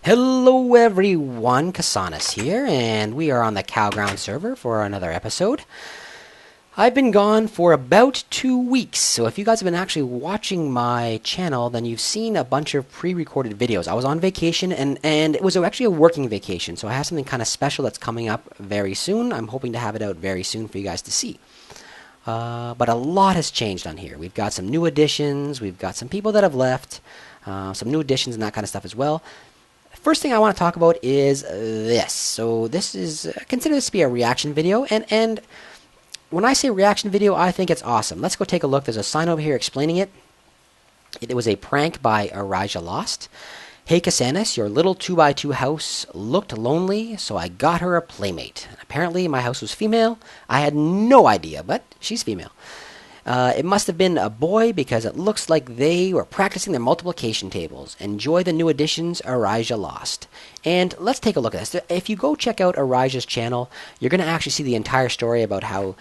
Hello everyone, Kasanas here, and we are on the CowGround server for another episode. I've been gone for about 2 weeks, so if you guys have been actually watching my channel, then you've seen a bunch of pre-recorded videos. I was on vacation, and it was actually a working vacation, so I have something kind of special that's coming up very soon. I'm hoping to have it out very soon for you guys to see. But a lot has changed on here. We've got some new additions, we've got some people that have left, some new additions and that kind of stuff as well. First thing I want to talk about is this. So this is, consider this to be a reaction video, and when I say reaction video, I think it's awesome. Let's go take a look. There's a sign over here explaining it. It was a prank by Lost. Hey Kasanas, your little 2x2 house looked lonely, so I got her a playmate. Apparently my house was female. I had no idea, but she's female. It must have been a boy because it looks like they were practicing their multiplication tables. Enjoy the new additions, Lost. And let's take a look at this. If you go check out Arija's channel, you're going to actually see the entire story about how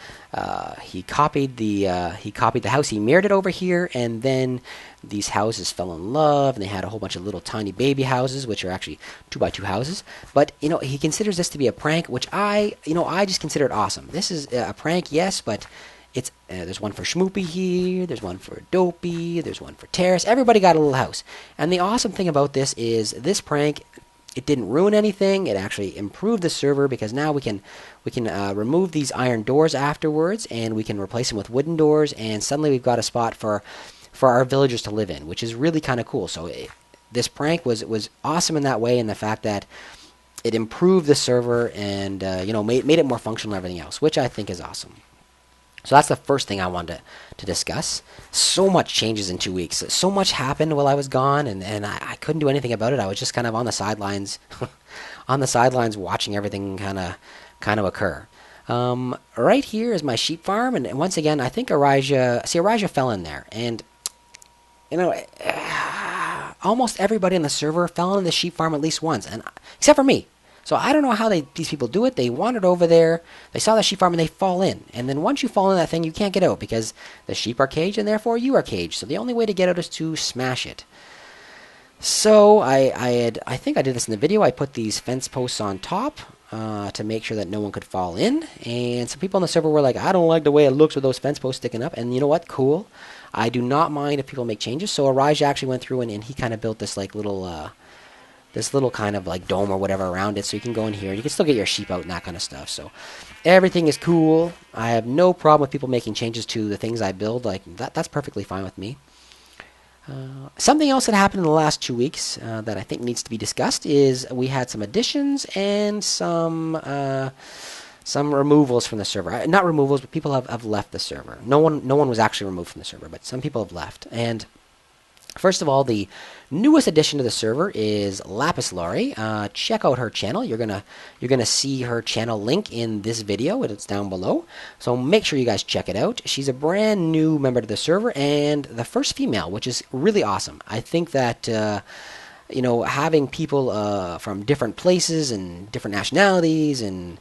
he copied the house. He mirrored it over here, and then these houses fell in love, and they had a whole bunch of little tiny baby houses, which are actually 2x2 houses. But he considers this to be a prank, which I just consider it awesome. This is a prank, yes, but it's there's one for Schmoopy here, there's one for Dopey, there's one for Terrace. Everybody got a little house. And the awesome thing about this is this prank, it didn't ruin anything. It actually improved the server because now we can remove these iron doors afterwards, and we can replace them with wooden doors, and suddenly we've got a spot for our villagers to live in, which is really kind of cool. So this prank was awesome in that way, in the fact that it improved the server and made it more functional and everything else, which I think is awesome. So that's the first thing I wanted to discuss. So much changes in 2 weeks. So much happened while I was gone, and I couldn't do anything about it. I was just kind of on the sidelines, watching everything kind of occur. Right here is my sheep farm, and once again, I think Arija fell in there, and almost everybody on the server fell into the sheep farm at least once, and except for me. So I don't know how these people do it. They wandered over there, they saw the sheep farm, and they fall in. And then once you fall in that thing, you can't get out because the sheep are caged, and therefore you are caged. So the only way to get out is to smash it. So I think I did this in the video. I put these fence posts on top to make sure that no one could fall in. And some people on the server were like, I don't like the way it looks with those fence posts sticking up. And you know what? Cool. I do not mind if people make changes. So Arija actually went through and he kind of built this like little... this little kind of like dome or whatever around it, so you can go in here and you can still get your sheep out and that kind of stuff. So everything is cool. I have no problem with people making changes to the things I build. Like that's perfectly fine with me. Something else that happened in the last 2 weeks that I think needs to be discussed is we had some additions and some removals from the server. Not removals, but people have left the server. No one was actually removed from the server, but some people have left. And first of all, the newest addition to the server is Lapis Lori. Check out her channel. You're gonna see her channel link in this video. It's down below. So make sure you guys check it out. She's a brand new member to the server and the first female, which is really awesome. I think that having people from different places and different nationalities and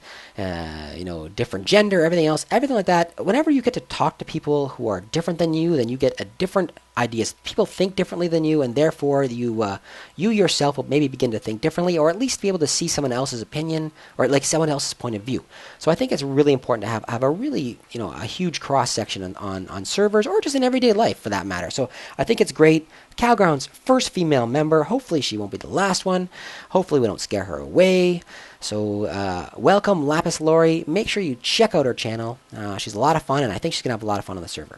different gender, everything like that. Whenever you get to talk to people who are different than you, then you get a different ideas. People think differently than you, and therefore you yourself will maybe begin to think differently, or at least be able to see someone else's opinion or like someone else's point of view. So I think it's really important to have a really a huge cross section on servers, or just in everyday life for that matter. So I think it's great. CowGround's first female member. Hopefully she won't be the last one. Hopefully we don't scare her away. So welcome Lapis Lori. Make sure you check out her channel. She's a lot of fun, and I think she's going to have a lot of fun on the server.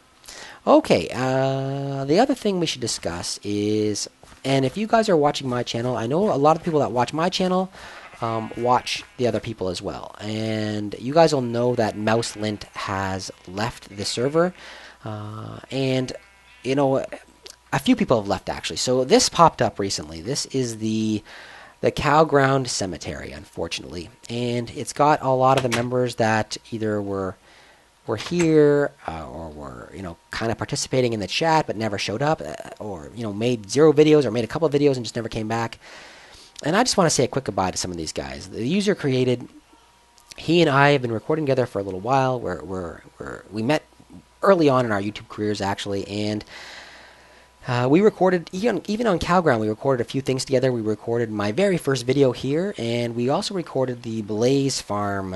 Okay, the other thing we should discuss is, and if you guys are watching my channel, I know a lot of people that watch my channel watch the other people as well. And you guys will know that MouseLint has left the server. And, a few people have left actually. So this popped up recently. This is the CowGround Cemetery, unfortunately. And it's got a lot of the members that either were here or were kind of participating in the chat but never showed up, or made 0 videos or made a couple of videos and just never came back. And I just want to say a quick goodbye to some of these guys. The user created, he and I have been recording together for a little while. We met early on in our YouTube careers actually, and We recorded, even on CowGround, we recorded a few things together. We recorded my very first video here, and we also recorded the Blaze Farm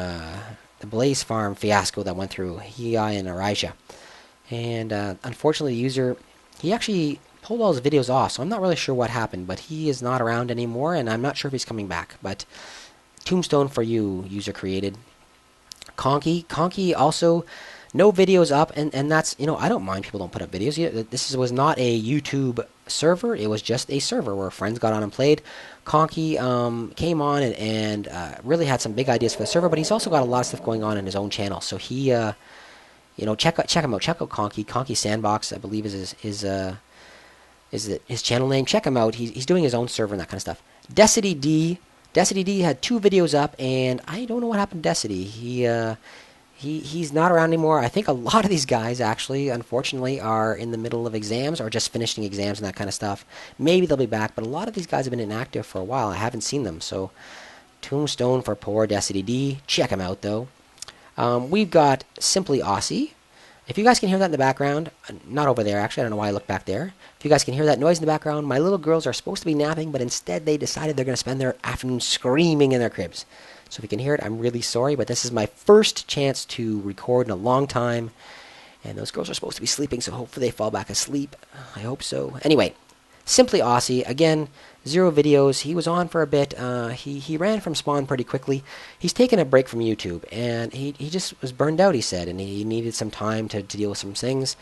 fiasco that went through he and Arisha. And unfortunately, the user, he actually pulled all his videos off, so I'm not really sure what happened, but he is not around anymore, and I'm not sure if he's coming back. But tombstone for you, user created. Conky also, no videos up, and that's, I don't mind people don't put up videos. This was not a YouTube server, it was just a server where friends got on and played. Conky came on and really had some big ideas for the server, but he's also got a lot of stuff going on in his own channel. So he, check him out. Check out Conky. Conky Sandbox, I believe, is his channel name. Check him out. He's doing his own server and that kind of stuff. Decity D had 2 videos up, and I don't know what happened to Decity. He's not around anymore. I think a lot of these guys, actually, unfortunately, are in the middle of exams or just finishing exams and that kind of stuff. Maybe they'll be back, but a lot of these guys have been inactive for a while. I haven't seen them, so tombstone for poor Decity D. Check him out, though. We've got Simply Aussie. If you guys can hear that in the background, not over there, actually, I don't know why I look back there. If you guys can hear that noise in the background, my little girls are supposed to be napping, but instead they decided they're going to spend their afternoon screaming in their cribs. So if you can hear it, I'm really sorry, but this is my first chance to record in a long time, and those girls are supposed to be sleeping, so hopefully they fall back asleep. I hope so. Anyway, Simply Aussie, again, 0 videos. He was on for a bit. He ran from spawn pretty quickly. He's taken a break from YouTube, and he just was burned out, he said, and he needed some time to deal with some things,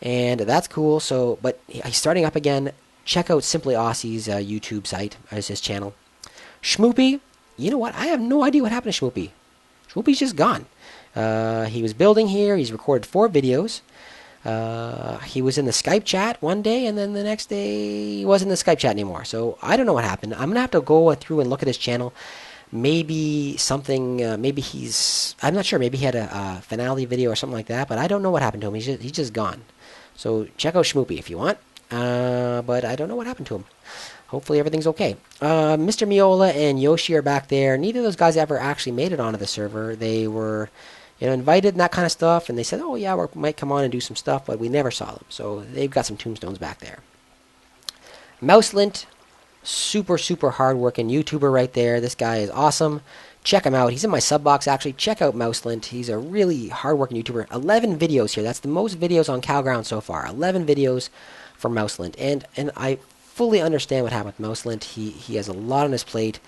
and that's cool. So, but he's starting up again. Check out Simply Aussie's YouTube site, as his channel. Schmoopy, you know what? I have no idea what happened to Schmoopy. Schmoopy's just gone. He was building here. He's recorded 4 videos. He was in the Skype chat one day, and then the next day he wasn't in the Skype chat anymore. So I don't know what happened. I'm gonna have to go through and look at his channel. Maybe something. Maybe I'm not sure. Maybe he had a finale video or something like that. But I don't know what happened to him. He's just gone. So check out Schmoopy if you want. But I don't know what happened to him. Hopefully everything's okay. Mr. Miola and Yoshi are back there. Neither of those guys ever actually made it onto the server. They were, invited and that kind of stuff, and they said, oh yeah, we might come on and do some stuff, but we never saw them. So they've got some tombstones back there. Mouselint, super hard-working YouTuber right there. This guy is awesome. Check him out. He's in my sub box, actually. Check out Mouselint. He's a really hard-working YouTuber. 11 videos here. That's the most videos on CowGround so far. 11 videos for Mouselint. And I fully understand what happened with Mouselint. He has a lot on his plate.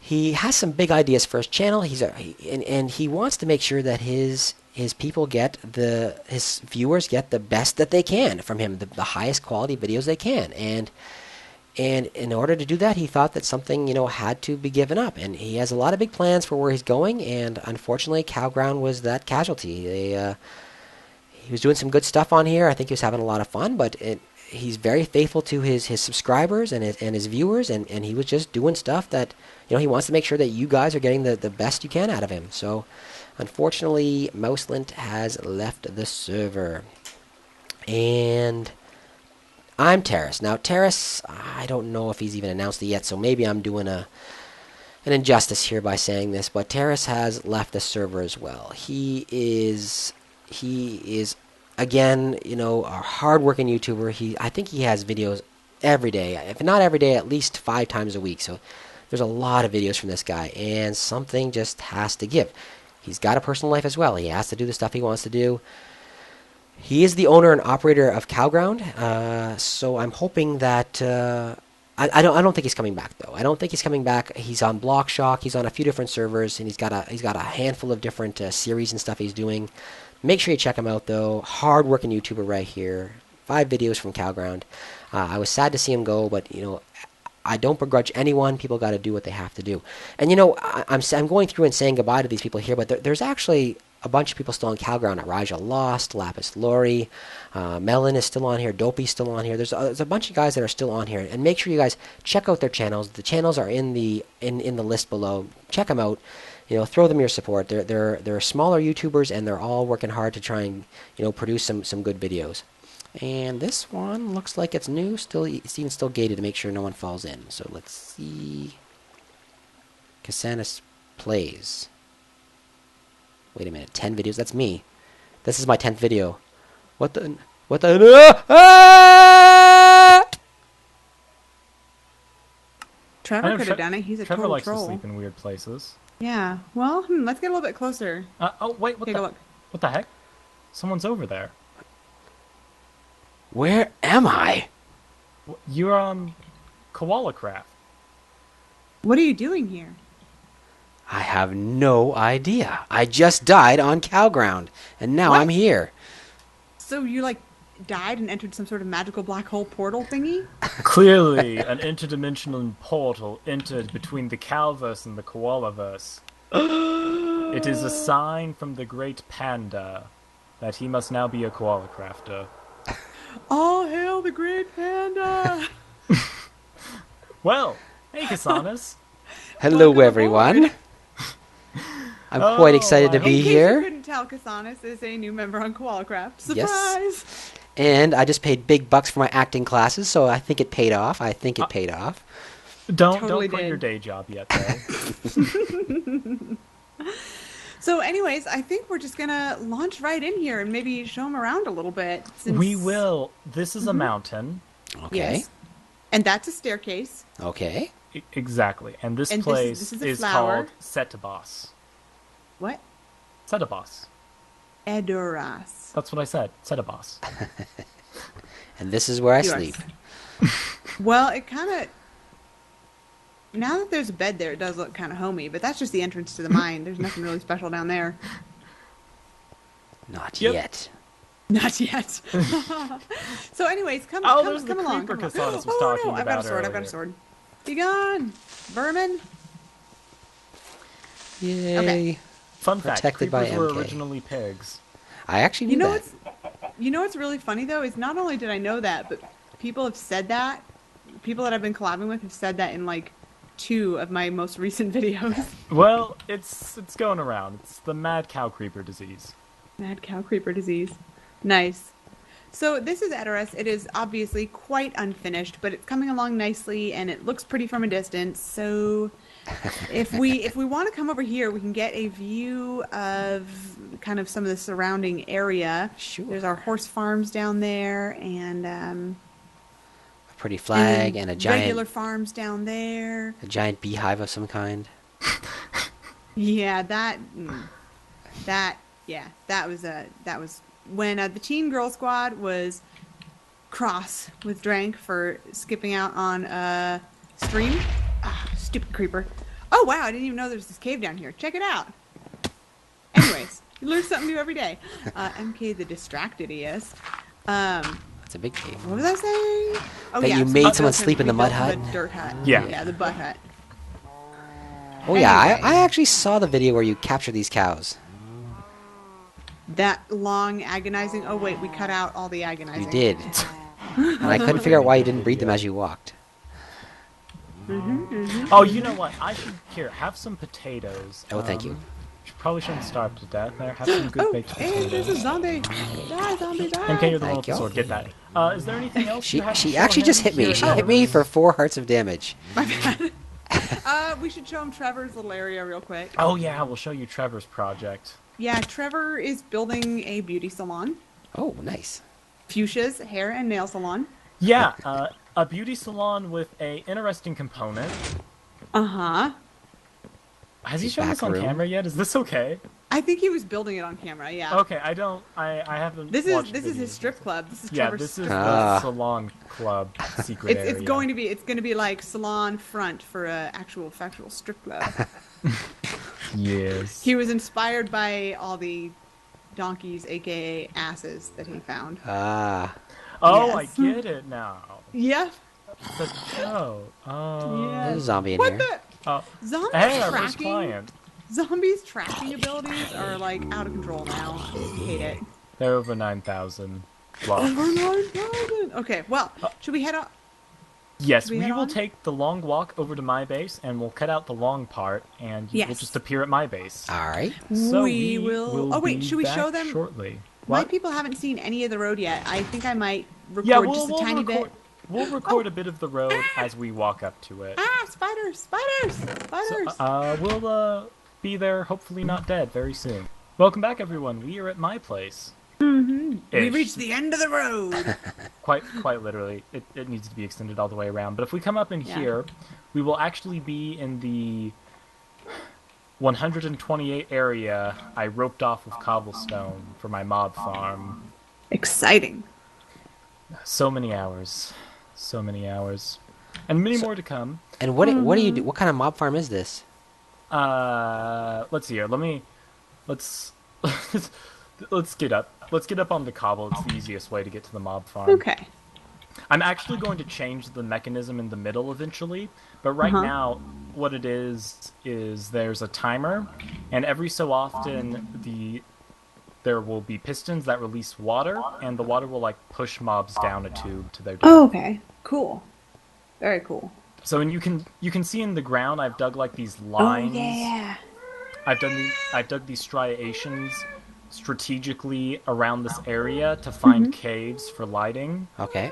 He has some big ideas for his channel. And he wants to make sure that his people his viewers get the best that they can from him, the highest quality videos they can. And in order to do that, he thought that something, had to be given up. And he has a lot of big plans for where he's going. And unfortunately, CowGround was that casualty. He was doing some good stuff on here. I think he was having a lot of fun, but he's very faithful to his subscribers and his viewers, and he was just doing stuff that, he wants to make sure that you guys are getting the best you can out of him. So, unfortunately, Mouselint has left the server. And I'm Terrace. Now, Terrace, I don't know if he's even announced it yet, so maybe I'm doing an injustice here by saying this, but Terrace has left the server as well. He is again, a hard-working YouTuber. I think he has videos every day. If not every day, at least 5 times a week. So there's a lot of videos from this guy, and something just has to give. He's got a personal life as well. He has to do the stuff he wants to do. He is the owner and operator of CowGround, so I'm hoping that I don't think he's coming back though. I don't think he's coming back. He's on BlockShock. He's on a few different servers, and he's got a handful of different series and stuff he's doing. Make sure you check him out though. Hard-working YouTuber right here. 5 videos from CowGround. I was sad to see him go, but I don't begrudge anyone. People got to do what they have to do. And I'm going through and saying goodbye to these people here, but there's actually a bunch of people still on CowGround. Raja Lost, Lapis Lori, Melon is still on here, Dopey's still on here. There's a bunch of guys that are still on here, and make sure you guys check out their channels. The channels are in the list below. Check them out. Throw them your support. They're smaller YouTubers, and they're all working hard to try and produce some good videos. And this one looks like it's new. It's even still gated to make sure no one falls in. So let's see. Casanus plays. Wait a minute, 10 videos? That's me. This is my 10th video. What the? What the? Ah! Trevor could have done it. He's a Trevor total likes troll. to sleep in weird places. Yeah. Well, let's get a little bit closer. Oh wait, Take a look. what the heck? Someone's over there. Where am I? You're on Koala Kraft. What are you doing here? I have no idea. I just died on CowGround, and now What? I'm here. So you like died and entered some sort of magical black hole portal thingy? Clearly, an interdimensional portal entered between the Cowverse and the Koalaverse. It is a sign from the great panda that he must now be a Koala Crafter. All hail the great panda! Well, hey Kasanas. Hello, Welcome everyone. aboard. I'm quite excited to I be In case here. you couldn't tell, Kasanas is a new member on Koalcraft. Surprise! Yes. And I just paid big bucks for my acting classes, so I think it paid off. Don't Totally quit did. your day job yet, though. So anyways, I think we're just gonna launch right in here and maybe show them around a little bit. Since... We will. This is a mountain. Okay. Yes. And that's a staircase. Okay. Exactly. And this And place this is a is flower. called Setibos. What? Setibos. Edoras. That's what I said. Setibos. And this is where I You are- sleep. Well, it kind of... Now that there's a bed there, it does look kind of homey, but that's just the entrance to the mine. There's nothing really special down there. Not Yep. yet. Not yet. So anyways, come There's the along. creeper Come along. Kasanas was talking no, I've got a about sword, I've got a earlier. sword. Be gone, vermin. Yay. Okay. Fun fact, Protected by creepers were MK. originally pigs. I actually knew You know that. what's really funny though is not only did I know that, but people have said that. People that I've been collabing with have said that in like 2 of my most recent videos. Well, it's going around. It's the mad cow creeper disease. Mad cow creeper disease. Nice. So this is Edoras. It is obviously quite unfinished, but it's coming along nicely and it looks pretty from a distance. So if we want to come over here, we can get a view of kind of some of the surrounding area. Sure. There's our horse farms down there and A pretty flag and a regular giant farms down there. beehive of some kind. Yeah, that was when the Teen Girl Squad was cross with Drank for skipping out on a stream. Ah, stupid creeper. Oh wow, I didn't even know there was this cave down here. Check it out. Anyways, you learn something new every day. MK the distracted he is. It's a big cave. What was I saying? Oh That yeah, you so made we someone built sleep in the we mud built hut? The dirt hut. Yeah. Yeah, the butt hut. Oh yeah, Anyway. I actually saw the video where you captured these cows. That long agonizing. Oh wait, we cut out all the agonizing. You did. And I couldn't figure out why you didn't breed them as you walked. Oh, you know what? I should have some potatoes. Oh, thank you. Probably shouldn't starve to death there. Have some good Oh, baked hey, there's a potatoes. zombie. Die, zombie, die. MK, you're the one Thank with the you. sword. Get that. Is there anything else She you have to she show actually him? just hit me. Here She it hit me is. for 4 hearts of damage. My bad. We should show him Trevor's little area real quick. Oh yeah, we'll show you Trevor's project. Yeah, Trevor is building a beauty salon. Oh, nice. Fuchsia's hair and nail salon. Yeah, a beauty salon with a interesting component. Uh-huh. Has he His shown this back on room. camera yet? Is this okay? I think he was building it on camera, yeah. Okay, I haven't. This is watched his videos. strip club. This is Yeah, Trevor's this is strip the Ah. salon club secret area. It's going to be like salon front for a actual factual strip club. Yes. He was inspired by all the donkeys, aka asses, that he found. Ah. Oh, Yes. I get it now. Yeah. The joke. Oh. Yeah. There's a zombie in What here. the? Oh. Zombies Hey, our first tracking. client. Zombies tracking abilities are like out of control now. I hate it. They're over 9,000 blocks. Over 9,000. Okay, well, should we head out? Yes, Should we we head will on? take the long walk over to my base, and we'll cut out the long part, and you will Yes. just appear at my base. All right. So we will. Oh wait, be should we back show them? shortly? My What? people haven't seen any of the road yet. I think I might record Yeah, just a tiny bit. We'll record a bit of the road as we walk up to it. Ah, spiders! Spiders! Spiders! We'll be there, hopefully not dead, very soon. Welcome back, everyone. We are at my place. We reached the end of the road. Quite literally. It needs to be extended all the way around. But if we come up in here, we will actually be in the 128 area I roped off with cobblestone for my mob farm. Exciting. So many hours. So many hours. And many more to come. And what do you do? What kind of mob farm is this? Let's see here. Let's let's get up. Let's get up on the cobble. It's the easiest way to get to the mob farm. Okay. I'm actually going to change the mechanism in the middle eventually, but right now what it is there's a timer, and every so often there will be pistons that release water, and the water will like push mobs down a tube to their death. Oh, okay. Cool. Very cool. So, and you can see in the ground I've dug like these lines. Oh yeah. I've dug these striations strategically around this area to find caves for lighting. Okay.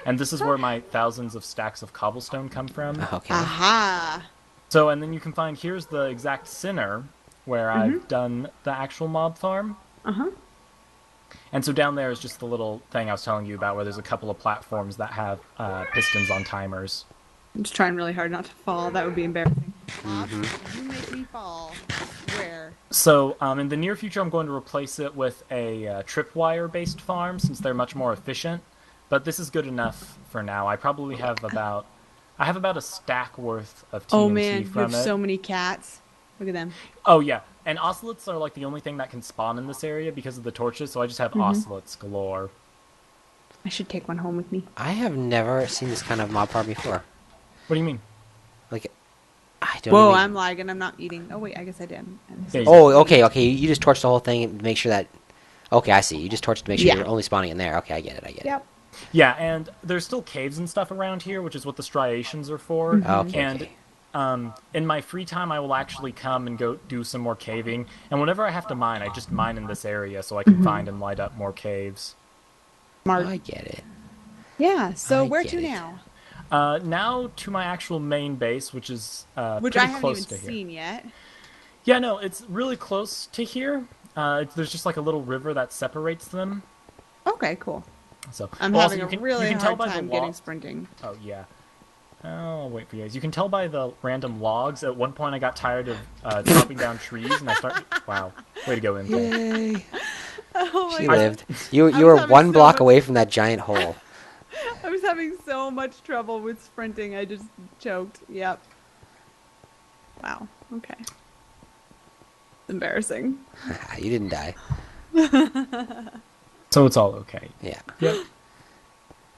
And this is where my thousands of stacks of cobblestone come from. Okay. Aha. So, and then you can find, here's the exact center where I've done the actual mob farm. And so down there is just the little thing I was telling you about where there's a couple of platforms that have pistons on timers. I'm just trying really hard not to fall. That would be embarrassing. You make me fall. Where? So, in the near future, I'm going to replace it with a tripwire-based farm, since they're much more efficient. But this is good enough for now. I probably have about a stack worth of TNT Oh man, you from have it. so many cats. Look at them. Oh yeah, and ocelots are like the only thing that can spawn in this area because of the torches. So I just have ocelots galore. I should take one home with me. I have never seen this kind of mob farm before. What do you mean? Like, I don't. Whoa, even... I'm lagging. I'm not eating. Oh wait, I guess I did. Yeah, Oh, okay. You just torched the whole thing and make sure that. Okay, I see. You just torched to make sure you're only spawning in there. Okay, I get it. Yep. Yeah, and there's still caves and stuff around here, which is what the striations are for. Okay. And in my free time, I will actually come and go do some more caving. And whenever I have to mine, I just mine in this area so I can find and light up more caves. Smart. I get it. Yeah. So I where get to it. now? Now to my actual main base, which is Which pretty I haven't close even to here. seen yet. Yeah, no, it's really close to here. There's just like a little river that separates them. Okay, cool. So I'm also, having you a really can tell hard by the time log- getting sprinting. Oh yeah. I'll wait for you guys. You can tell by the random logs. At one point, I got tired of chopping down trees, and I started. Wow, way to go, Imp. Yay! Oh my She god. lived. You was were having one so block much- away from that giant hole. I was having so much trouble with sprinting. I just choked. Yep. Wow. Okay. It's embarrassing. You didn't die. So it's all okay. Yeah. Yep.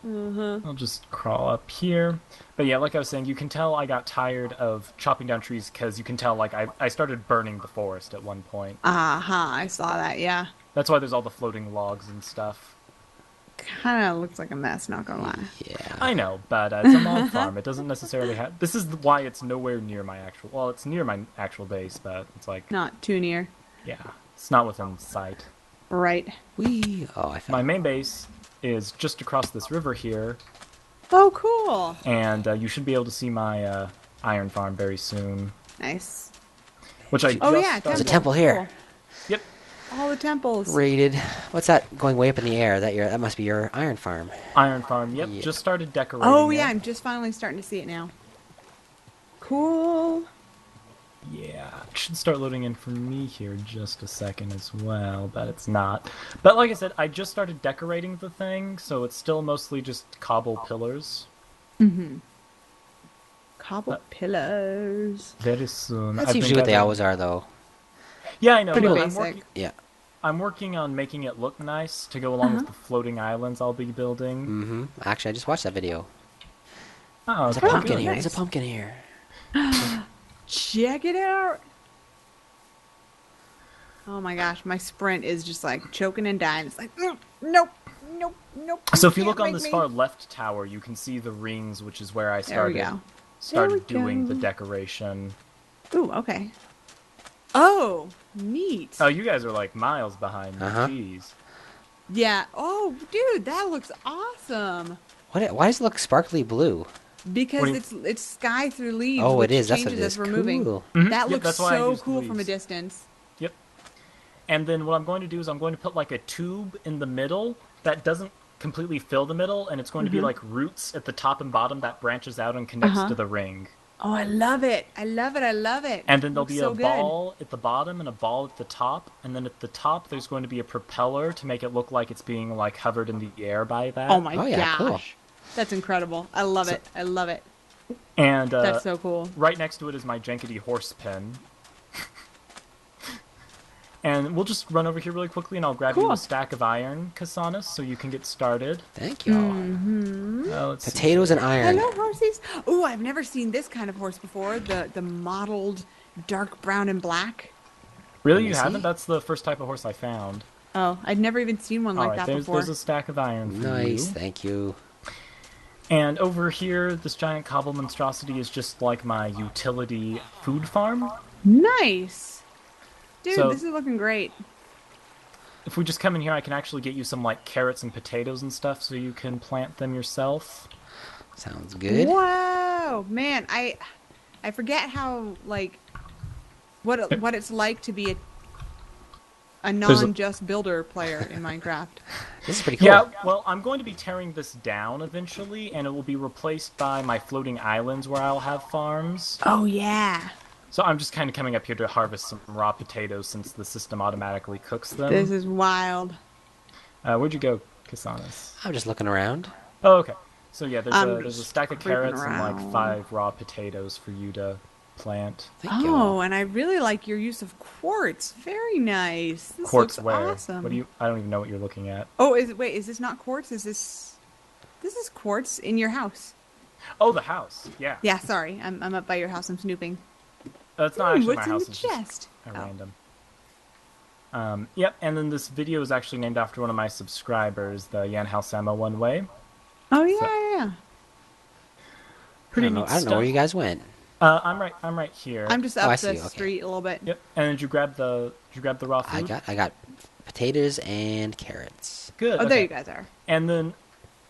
I'll just crawl up here. But yeah, like I was saying, you can tell I got tired of chopping down trees because you can tell like I started burning the forest at one point. I saw that. Yeah. That's why there's all the floating logs and stuff. Kind of looks like a mess. Not gonna lie. Yeah. I know, but it's a mob farm. It doesn't necessarily have. This is why it's nowhere near my actual. Well, it's near my actual base, but it's like Not too near. yeah, it's not within sight. Right. Wee. Oh, I My found. main base is just across this river here, Oh, cool. and you should be able to see my iron farm very soon. Nice. Which I Oh just yeah, There's a started- temple here. Cool. Yep. All the temples. Rated. What's that going way up in the air? That must be your iron farm. Iron farm. Yep. Yep. Just started decorating. Oh yeah, it. I'm just finally starting to see it now. Cool. Yeah, it should start loading in for me here in just a second as well, but it's not. But like I said, I just started decorating the thing, so it's still mostly just cobble pillars. Cobble pillars. Very soon. That's I usually think what they I've- always are, though. Yeah, I know. Pretty but basic. Yeah. I'm working on making it look nice to go along with the floating islands I'll be building. Mm-hmm. Actually, I just watched that video. Oh, There's a okay, pumpkin good. here. There's a pumpkin here. Check it out. Oh my gosh, my sprint is just like choking and dying. It's like, nope. So if you can't look on make this me. far left tower, you can see the rings, which is where I There we go. started There we doing go. the decoration. Ooh, okay. Oh, neat. Oh, you guys are like miles behind me. Uh-huh. Jeez. Yeah. Oh, dude, that looks awesome. Why does it look sparkly blue? Because What do it's sky through leaves. Oh, which it is. That's what changes it as is. we're moving. Cool. Mhm. That Yep, looks that's why I so used cool from a leaves. distance. Yep. And then what I'm going to do is I'm going to put like a tube in the middle that doesn't completely fill the middle, and it's going to be like roots at the top and bottom that branches out and connects to the ring. Oh, I love it. I love it. I love it. And then there'll be so a good. ball at the bottom and a ball at the top, and then at the top there's going to be a propeller to make it look like it's being like hovered in the air by that. Oh my yeah, gosh. cool. That's incredible. I love it. I love it. And That's so cool. right next to it is my Jenkity horse pen. And we'll just run over here really quickly, and I'll grab you a stack of iron, Kasanas, so you can get started. Thank you. Let's see. Potatoes and iron. Hello, horsies. Oh, I've never seen this kind of horse before. The mottled dark brown and black. Really, Let you me haven't? see. That's the first type of horse I found. Oh, I'd never even seen one like that before. There's a stack of iron for Nice, you. thank you. And over here, this giant cobble monstrosity is just like my utility food farm. Nice. Dude, So- this is looking great. If we just come in here, I can actually get you some like carrots and potatoes and stuff, so you can plant them yourself. Sounds good. Whoa, man, I forget how like what it's like to be a non-just builder player in Minecraft. This is pretty cool. Yeah, well, I'm going to be tearing this down eventually, and it will be replaced by my floating islands where I'll have farms. Oh yeah. So I'm just kind of coming up here to harvest some raw potatoes since the system automatically cooks them. This is wild. Where'd you go, Kasanas? I'm just looking around. Oh, okay. So yeah, I'm there's a stack of creeping carrots and like around. 5 raw potatoes for you to plant. Thank you. Oh, and I really like your use of quartz. Very nice. This Quartz looks where? awesome. What do you? I don't even know what you're looking at. Oh, is this not quartz? Is this is quartz in your house? Oh, the house. Yeah. Yeah, sorry. I'm up by your house. I'm snooping. It's not actually What's my in house. the It's chest? just random. Yep. And then this video is actually named after one of my subscribers, the Yan Sama One Way. Oh yeah, So- yeah. Pretty I don't neat know, I don't know stuff. where you guys went. I'm right here. I'm just Oh, I up see, the okay. street a little bit. Yep. And did you grab the raw food? I got potatoes and carrots. Good. Oh, there okay. you guys are. And then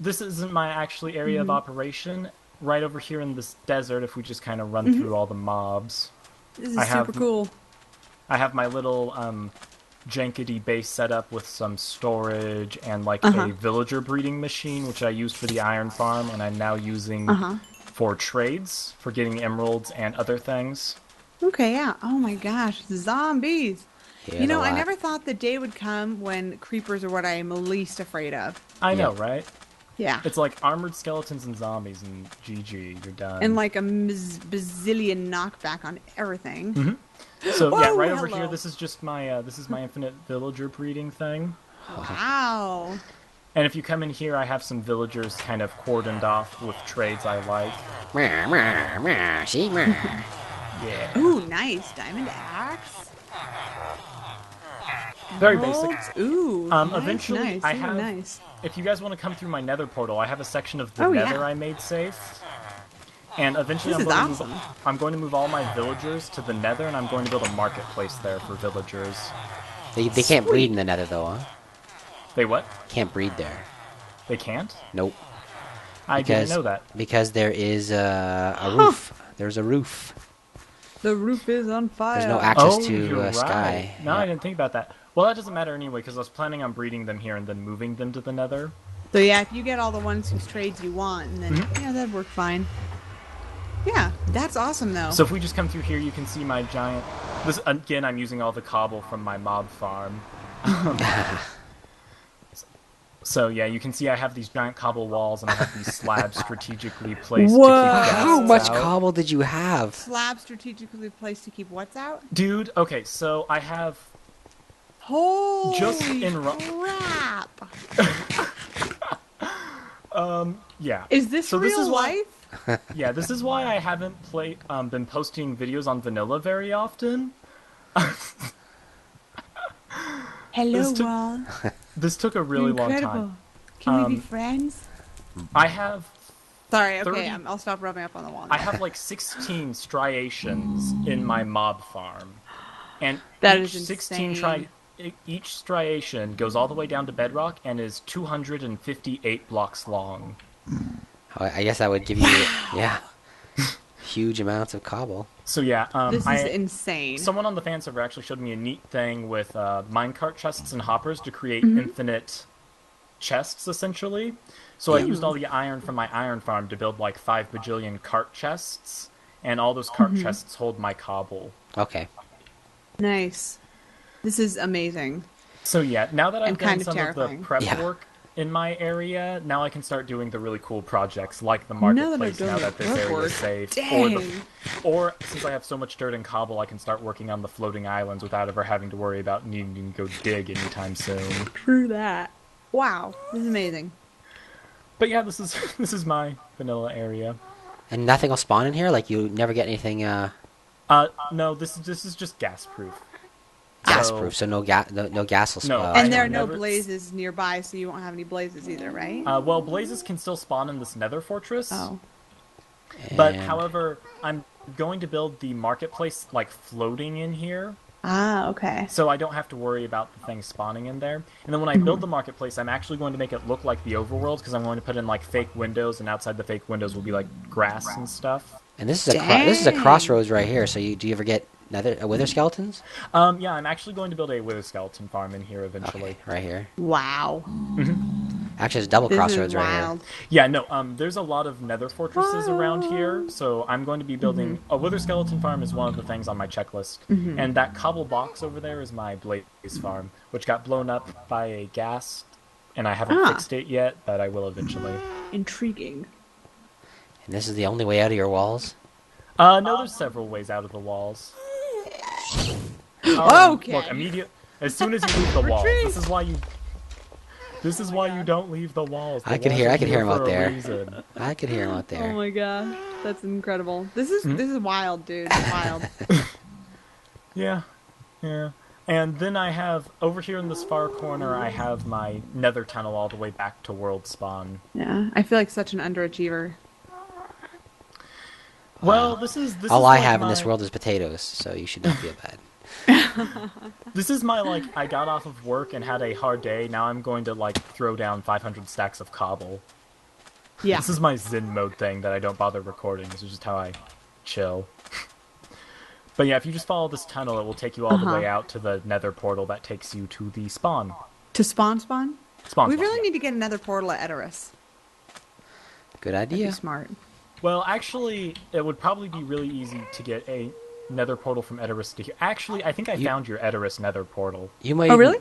this isn't my actually area Mm-hmm. of operation. Right over here in this desert, if we just kind of run Mm-hmm. through all the mobs, This is I have- super cool. I have my little Jenkity base set up with some storage and like Uh-huh. a villager breeding machine, which I used for the iron farm, and I'm now using Uh-huh. for trades, for getting emeralds and other things. Okay, yeah. Oh my gosh, zombies. Here's You know, a I lot. never thought the day would come when creepers are what I am least afraid of. I know, Yeah. right? Yeah. It's like armored skeletons and zombies, and GG, you're done. And like a bazillion knockback on everything. So yeah, Whoa, right over hello. here, this is just my infinite villager breeding thing. Wow. And if you come in here, I have some villagers kind of cordoned off with trades I like. Meow, meow, meow, see, meow. Yeah. Ooh, nice. Diamond axe. Very basic. Emeralds. Ooh. nice, Eventually, nice. I Ooh, have- nice. If you guys want to come through my nether portal, I have a section of the Oh, yeah. nether I made safe. And eventually This is awesome. I'm going to move all my villagers to the nether, and I'm going to build a marketplace there for villagers. They can't breed in the nether though, huh? They what? Can't breed there. They can't? Nope. I didn't know that. Because there is a roof. There's a roof. The roof is on fire. There's no access Oh, to you're right. sky. No, I Yeah. didn't think about that. Well, that doesn't matter anyway, because I was planning on breeding them here and then moving them to the nether. So yeah, if you get all the ones whose trades you want, and then Mm-hmm. yeah, that'd work fine. Yeah, that's awesome though. So if we just come through here, you can see my giant... This again, I'm using all the cobble from my mob farm. So yeah, you can see I have these giant cobble walls, and I have these slabs strategically placed Whoa. to keep How guests much out. cobble did you have? Slab strategically placed to keep what's out? Dude, okay, so I have... Holy Just in crap! Yeah. Is this So real this is why- life? Yeah, this is why I haven't been posting videos on vanilla very often. Hello, This took- Wall. This took a really long Incredible. time. Can we be friends? I have Sorry, okay, 30 I'll stop rubbing up on the wall. I now. have like 16 striations in my mob farm, and That each is 16 insane. each striation goes all the way down to bedrock and is 258 blocks long. I guess I would give you. Yeah. Huge amounts of cobble. So yeah, This is insane. someone on the fan server actually showed me a neat thing with minecart chests and hoppers to create Mm-hmm. infinite chests, essentially. So I Yeah. used all the iron from my iron farm to build like 5 bajillion cart chests, and all those cart chests hold my cobble. Okay. Nice. This is amazing. So yeah, now that I've And done kind of some of the terrifying. prep Yeah. work in my area, now I can start doing the really cool projects like the Now that I've marketplace done now the that this prep area work, is safe. dang. Or since I have so much dirt and cobble, I can start working on the floating islands without ever having to worry about needing to go dig anytime soon. True that. Wow. This is amazing. But yeah, this is this is my vanilla area. And nothing will spawn in here? Like, you never get anything, No, this is just gas proof. gas-proof, so no gas will No, spawn. And I there are have no never- blazes nearby, so you won't have any blazes either, right? Well, blazes can still spawn in this Nether fortress. Oh. But And- however, I'm going to build the marketplace like floating in here, Ah, okay. so I don't have to worry about the things spawning in there. And then when I build the marketplace, I'm actually going to make it look like the overworld because I'm going to put in like fake windows, and outside the fake windows will be like grass and stuff. And this is this is a Dang. crossroads right here. So do you ever get wither skeletons? Yeah, I'm actually going to build a wither skeleton farm in here eventually. Okay, right here. Wow. Actually, it's double This crossroads is right here. wild. Yeah, no, there's a lot of nether fortresses around here, so I'm going to be building a wither skeleton farm is one of the things on my checklist. And that cobble box over there is my blaze farm, which got blown up by a ghast, and I haven't fixed it yet, but I will eventually. Intriguing. And this is the only way out of your walls? No, there's several ways out of the walls. Okay. Look, as soon as you leave the walls, Retreat. this is why you don't leave the walls. The I could walls hear are him here out for a there. reason. I could hear him out there. Oh my god. That's incredible. This is wild, dude. Wild. Yeah, yeah. And then I have, over here in this far corner, I have my nether tunnel all the way back to world spawn. Yeah. I feel like such an underachiever. Well, this All is I like have in my- this world is potatoes, so you should not feel bad. This is my, like, I got off of work and had a hard day, now I'm going to, like, throw down 500 stacks of cobble. Yeah. This is my Zen mode thing that I don't bother recording, this is just how I chill. But yeah, if you just follow this tunnel, it will take you all the way out to the nether portal that takes you to the spawn. To spawn? Spawn. We spawn, really yeah. need to get another portal at Edoras. Good That'd be idea. smart. Well, actually, it would probably be really easy to get a nether portal from Edoras to here. Actually, I think I found your Edoras nether portal. You might. Oh, really?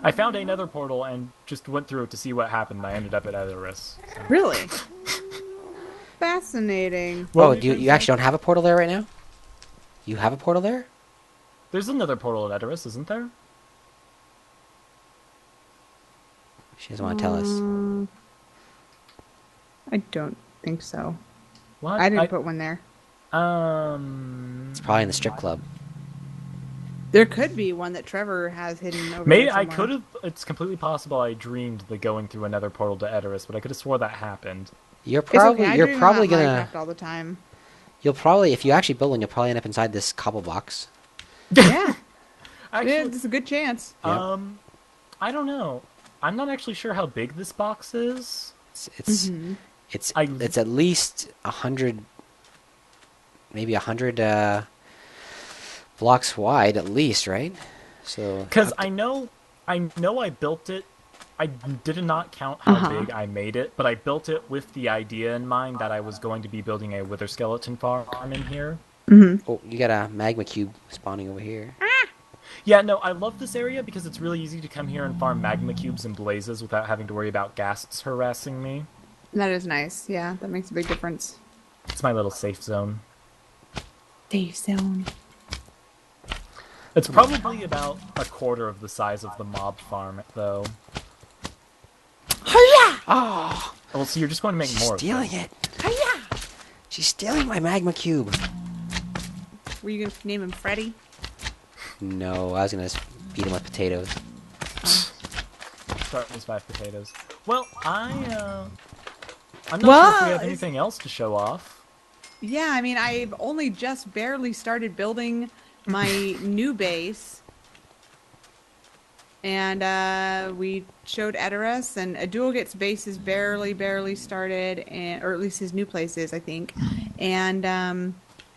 I found a nether portal and just went through it to see what happened. I ended up at Edoras. So. Really? Fascinating. Oh, Well, you actually don't have a portal there right now? You have a portal there? There's another portal at Edoras, isn't there? She doesn't want to tell us. I don't think so. What? I didn't put one there. It's probably in the strip club. There could be one that Trevor has hidden over Maybe there I somewhere. could have. It's completely possible I dreamed the going through another portal to Edoras, but I could have swore that happened. You're It's probably okay. I you're dream probably about gonna Minecraft all the time. you'll probably if you actually build one, you'll probably end up inside this cobble box. Yeah, Actually, it's a good chance. Yeah. I don't know. I'm not actually sure how big this box is. It's Mm-hmm. it's at least 100, maybe 100 blocks wide at least, right? So Because I know I built it. I did not count how big I made it, but I built it with the idea in mind that I was going to be building a wither skeleton farm in here. oh, you got a magma cube spawning over here. Yeah, no, I love this area because it's really easy to come here and farm magma cubes and blazes without having to worry about ghasts harassing me. That is nice. Yeah, that makes a big difference. It's my little safe zone. Safe zone. It's probably about a quarter of the size of the mob farm, though. Oh, Well, so you're just going to make she's more stealing of them. it. She's stealing my magma cube. Were you gonna name him Freddy? No, I was gonna beat him with potatoes. Start with 5 potatoes. Well, I'm not Well, sure if we have it's- anything else to show off. Yeah, I mean, I've only just barely started building my new base. And we showed Edoras, and Adul gets bases barely started, or at least his new place is, I think. And,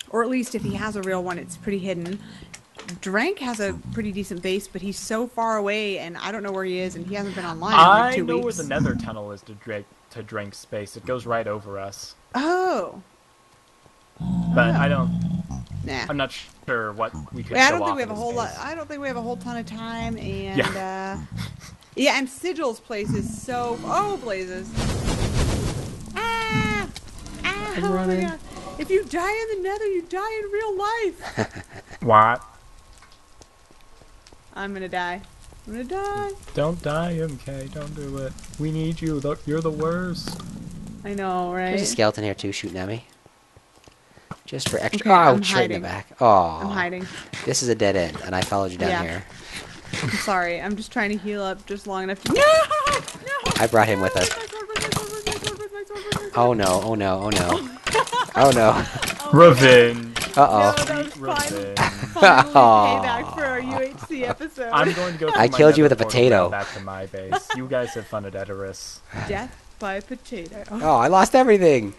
or at least if he has a real one, it's pretty hidden. Drank has a pretty decent base, but he's so far away, and I don't know where he is, and he hasn't been online in like 2 I know weeks. where the Nether tunnel is to Drake's space. It goes right over us. Oh. But I don't. Nah. I'm not sure what we could. I show don't think off we have in a his whole lot. base. I don't think we have a whole ton of time, and Yeah. yeah, and Sigil's place is so. Oh, blazes! Ah! Ah! I'm Oh running. my god! If you die in the Nether, you die in real life. What? I'm gonna die. I'm gonna die. Don't die, MK. Don't do it. We need you. You're the worst. I know, right? There's a skeleton here too, shooting at me. Just for extra. Okay, I'm Oh, straight in the hiding. back. Oh, I'm hiding. This is a dead end, and I followed you down Yeah. here. I'm sorry. I'm just trying to heal up just long enough to. No! No! I brought him with us. Where's my sword? Where's my sword? Where's my sword? Where's my sword? Where's my sword? Oh no! Oh no! Oh no! Oh no! Revenge. No, Uh that was Revenge. finally payback for our UHC episode. I'm going to go. I through my killed you with Nether a portal potato. route back to my base. You guys have fun at Edoras. Death by potato. Oh, I lost everything.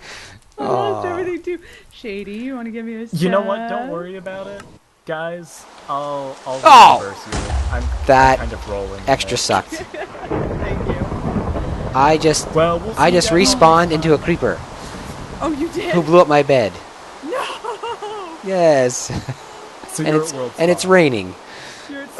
I lost Aw. everything too. Shady, you want to give me a You know what? shot? Don't worry about it, guys. I'll Oh! reimburse you. I'm That kind of rolling. in Extra it. sucked. Thank you. I just Well, we'll I see just you guys. respawned into a creeper Oh, you did? who blew up my bed. No! Yes, So and you're it's at world and it's spawn. raining.